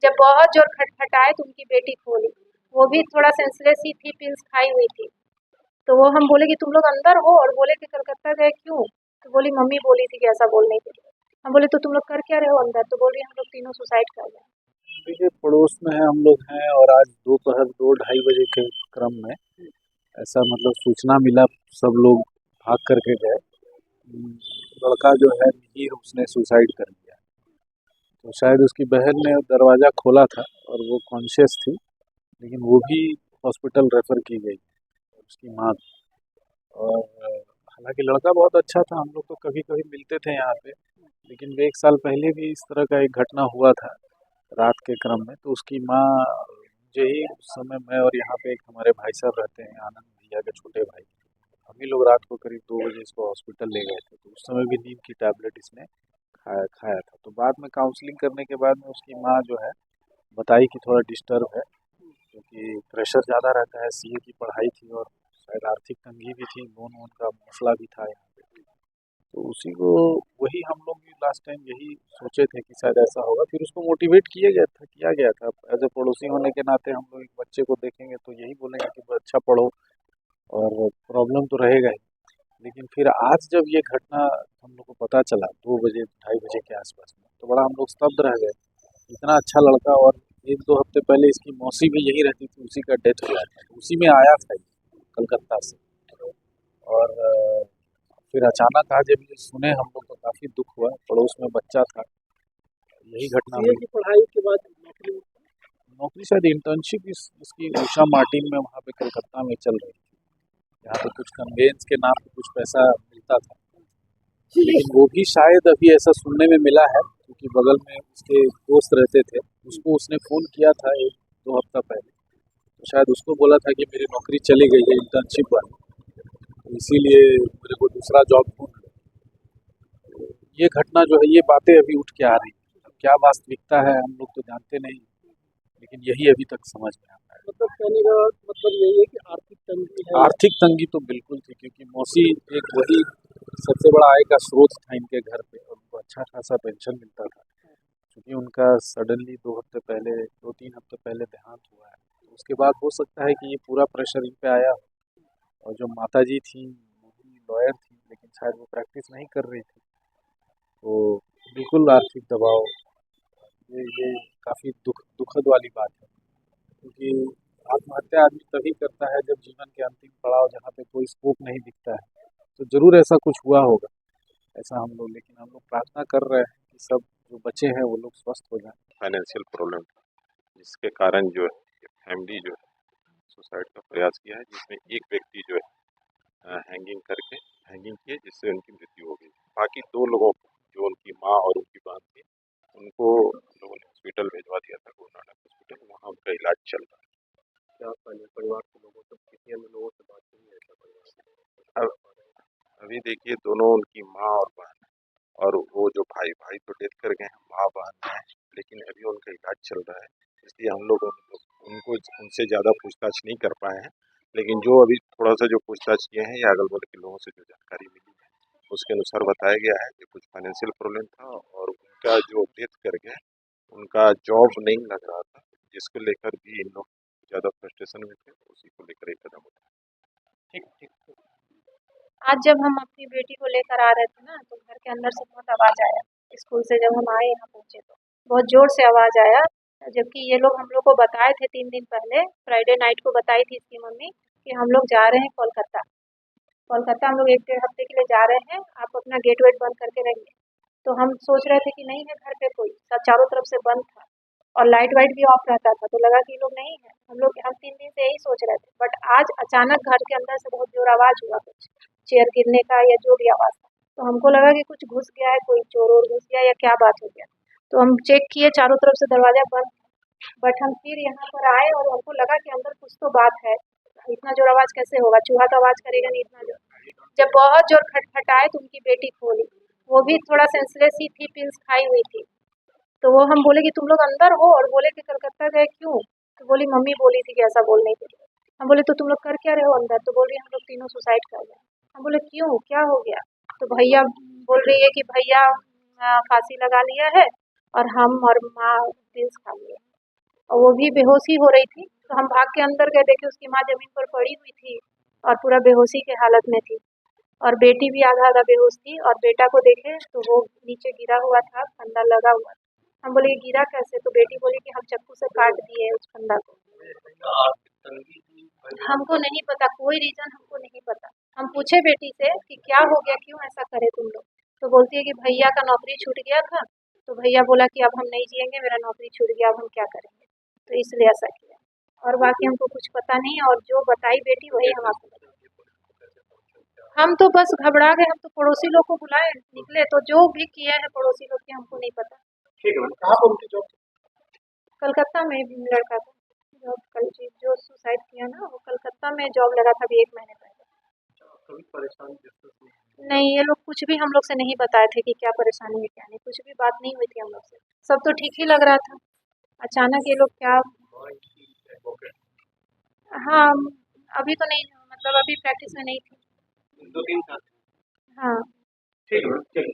जब बहुत जोर खटखटाए तो उनकी बेटी खोली, वो भी थोड़ा सेंसलेस ही थी, पिल्स खाई हुई थी। तो वो हम बोले कि तुम लोग अंदर हो, और बोले कि कलकत्ता गए क्यों? तो बोली मम्मी बोली थी कि ऐसा बोलने के लिए। हम बोले तो तुम लोग कर क्या रहे हो अंदर? तो बोल रही हम लोग तीनों सुसाइड कर रहे हैं। देखिए, पड़ोस में है, हम लोग हैं, और आज दोपहर 2-2:30 बजे के क्रम में ऐसा मतलब सूचना मिला, सब लोग भाग करके गए। लड़का जो है मिहिर, उसने सुसाइड कर लिया। तो शायद उसकी बहन ने दरवाज़ा खोला था और वो कॉन्शियस थी, लेकिन वो भी हॉस्पिटल रेफर की गई, उसकी माँ भी। और हालांकि लड़का बहुत अच्छा था, हम लोग तो कभी कभी मिलते थे यहाँ पे, लेकिन 1 साल पहले भी इस तरह का एक घटना हुआ था रात के क्रम में। तो उसकी माँ, मुझे ही उस समय, मैं और यहाँ पे एक हमारे भाई साहब रहते हैं, आनंद भैया के छोटे भाई, हम ही लोग रात को करीब 2 बजे इसको हॉस्पिटल ले गए थे। तो उस समय भी नींद की टैबलेट इसने खाया खाया था। तो बाद में काउंसलिंग करने के बाद में उसकी माँ जो है बताई कि थोड़ा डिस्टर्ब है, क्योंकि प्रेशर ज़्यादा रहता है, सीए की पढ़ाई थी और शायद आर्थिक तंगी भी थी, लोन वोन का मसला भी था यहाँ पे। तो उसी को, वही हम लोग भी लास्ट टाइम यही सोचे थे कि शायद ऐसा होगा। फिर उसको मोटिवेट किया गया था। एज ए पड़ोसी होने के नाते हम लोग एक बच्चे को देखेंगे तो यही बोलेंगे कि वो अच्छा पढ़ो, और प्रॉब्लम तो रहेगा ही। लेकिन फिर आज जब ये घटना हम लोग को पता चला 2 बजे 2:30 बजे के आसपास में, तो बड़ा हम लोग स्तब्ध रह गए। इतना अच्छा लड़का, और 1-2 हफ्ते पहले इसकी मौसी भी यही रहती थी, उसी का डेथ हुआ था, उसी में आया था ये, कलकत्ता से। और फिर अचानक आज जब ये सुने हम लोग को काफ़ी दुख हुआ, पड़ोस में बच्चा था, यही घटना सीए हुई। की पढ़ाई के बाद नौकरी। नौकरी शायद इंटर्नशिप इसकी उषा मार्टिन में वहाँ पे कलकत्ता में चल रही थी, यहाँ पे कुछ कन्वेंस के नाम पे कुछ पैसा मिलता था। लेकिन वो भी शायद अभी ऐसा सुनने में मिला है, क्योंकि बगल में उसके दोस्त रहते थे, उसको उसने फ़ोन किया था 1-2 हफ्ता पहले। तो शायद उसको बोला था कि मेरी नौकरी चली गई है इंटर्नशिप वाली, तो इसीलिए मेरे को दूसरा जॉब ढूंढ लो। ये घटना जो है, ये बातें अभी उठ के आ रही हैं। अब क्या वास्तविकता है हम लोग तो जानते नहीं, लेकिन यही अभी तक समझ में आता है। मतलब कहने का मतलब यही है कि आर्थिक तंगी है। आर्थिक तंगी तो बिल्कुल थी, क्योंकि मौसी एक वही सबसे बड़ा आय का स्रोत था इनके घर पे, और उनको अच्छा खासा पेंशन मिलता था। क्योंकि उनका सडनली 2-3 हफ्ते पहले देहांत हुआ है, तो उसके बाद हो सकता है कि ये पूरा प्रेशर इन पे आया हो। और जो माताजी थी, वो भी लॉयर थी, लेकिन शायद वो प्रैक्टिस नहीं कर रही थी, तो बिल्कुल आर्थिक दबाव। ये काफ़ी दुखद वाली बात है, क्योंकि आत्महत्या आदमी तभी करता है जब जीवन के अंतिम पड़ाव, जहाँ पे कोई स्कोप नहीं दिखता है। तो ज़रूर ऐसा कुछ हुआ होगा, ऐसा हम लोग, लेकिन हम लोग प्रार्थना कर रहे हैं कि सब जो बचे हैं वो लोग स्वस्थ हो जाएं। फाइनेंशियल प्रॉब्लम था, जिसके कारण जो है फैमिली जो है सुसाइड का प्रयास किया है, जिसमें एक व्यक्ति जो है हैंगिंग किए, जिससे उनकी मृत्यु हो गई। बाकी 2 लोगों को, जो उनकी माँ और उनकी बहन थी, उनको हम लोगों ने हॉस्पिटल भिजवा दिया था, गुरु नानक हॉस्पिटल, वहाँ उनका इलाज चल रहा है। क्या परिवार के लोगों से, किसी अन्य लोगों से बात नहीं है क्या परिवार अब अभी देखिए, दोनों उनकी माँ और बहन, और वो जो भाई तो डेथ कर गए हैं, माँ बहन है, लेकिन अभी उनका इलाज चल रहा है। इसलिए हम लोग उनको उनसे ज़्यादा पूछताछ नहीं कर पाए हैं। लेकिन जो अभी थोड़ा सा जो पूछताछ किए हैं, या अगल बगल के लोगों से जो जानकारी मिली है, उसके अनुसार बताया गया है कि कुछ फाइनेंशियल प्रॉब्लम था, और उनका जो डेथ कर गए, उनका जॉब नहीं लग रहा था, जिसको लेकर भी इन लोग ज़्यादा फ्रस्ट्रेशन में थे, उसी को लेकर एक कदम उठाया। ठीक ठीक। आज जब हम अपनी बेटी को लेकर आ रहे थे ना, तो घर के अंदर से बहुत आवाज़ आया। स्कूल से जब हम आए यहाँ पहुँचे तो बहुत ज़ोर से आवाज़ आया, जबकि ये लोग हम लोग को बताए थे 3 दिन पहले, फ्राइडे नाइट को बताई थी इसकी मम्मी कि हम लोग जा रहे हैं कोलकाता। कोलकाता हम लोग 1-1.5 हफ्ते के लिए जा रहे हैं, आप अपना गेट वेट बंद करके रहिए। तो हम सोच रहे थे कि नहीं है घर पे कोई, सब चारों तरफ से बंद था और लाइट वाइट भी ऑफ रहता था, तो लगा कि ये लोग नहीं है। हम 3 दिन से यही सोच रहे थे, बट आज अचानक घर के अंदर से बहुत जोर आवाज़ हुआ, कुछ चेयर गिरने का या जो भी आवाज़ था। तो हमको लगा कि कुछ घुस गया है, कोई चोर वोर घुस गया या क्या बात हो गया। तो हम चेक किए, चारों तरफ से दरवाज़ा बंद, बट हम फिर यहाँ पर आए और हमको लगा कि अंदर कुछ तो बात है। इतना जोर आवाज़ कैसे होगा, चूहा तो आवाज़ करेगा नहीं इतना जोर। जब बहुत जोर खटखटाए तो उनकी बेटी खोली, वो भी थोड़ा सेंसलेस ही थी, पिल्स खाई हुई थी। तो वो हम बोले कि तुम लोग अंदर हो, और बोले कि कलकत्ता गए क्यों? तो बोली मम्मी बोली थी कि ऐसा बोलने के लिए। हम बोले तो तुम लोग कर क्या रहे हो अंदर? तो बोल रही हम लोग तीनों सुसाइड कर रहे हैं। हम बोले क्यों, क्या हो गया? तो भैया बोल रही है कि भैया फांसी लगा लिया है, और हम और माँ पिल्स खा लिए। और वो भी बेहोश ही हो रही थी। तो हम भाग के अंदर गए, देखे उसकी माँ ज़मीन पर पड़ी हुई थी और पूरा बेहोशी के हालत में थी, और बेटी भी आधा-आधा बेहोश थी, और बेटा को देखे तो वो नीचे गिरा हुआ था, फंदा लगा हुआ था। हम बोले ये गिरा कैसे? तो बेटी बोली कि हम चाकू से काट दिए उस फंदा को। हमको नहीं पता, कोई रीज़न हमको नहीं पता। हम पूछे बेटी से कि क्या हो गया, क्यों ऐसा करे तुम लोग? तो बोलती है कि भैया का नौकरी छूट गया था, तो भैया बोला कि अब हम नहीं जिएँगे, मेरा नौकरी छूट गया, अब हम क्या करेंगे? तो इसलिए ऐसा किया, और बाकी हमको कुछ पता नहीं है, और जो बताई बेटी वही हम आपको बताए। हम तो बस घबरा गए, हम तो पड़ोसी लोग को बुलाए, निकले तो जो भी किए हैं पड़ोसी लोग के हमको नहीं पता। ठीक है मैम, कहाँ पर उनकी जॉब? कलकत्ता में भी लड़का था, जॉब कल जो सुसाइड किया ना, वो कलकत्ता में जॉब लगा था अभी 1 महीने पहले। कभी परेशान महसूस नहीं? नहीं, ये लोग कुछ भी हम लोग से नहीं बताए थे कि क्या परेशानी है क्या नहीं, कुछ भी बात नहीं हुई थी हम लोग से। सब तो ठीक ही लग रहा था, अचानक ये लोग क्या। माँ इनकी एडवोकेट हाँ, अभी तो नहीं, मतलब अभी प्रैक्टिस में नहीं थी। 2-3 साल। हाँ। ठीक है मैम, चलिए।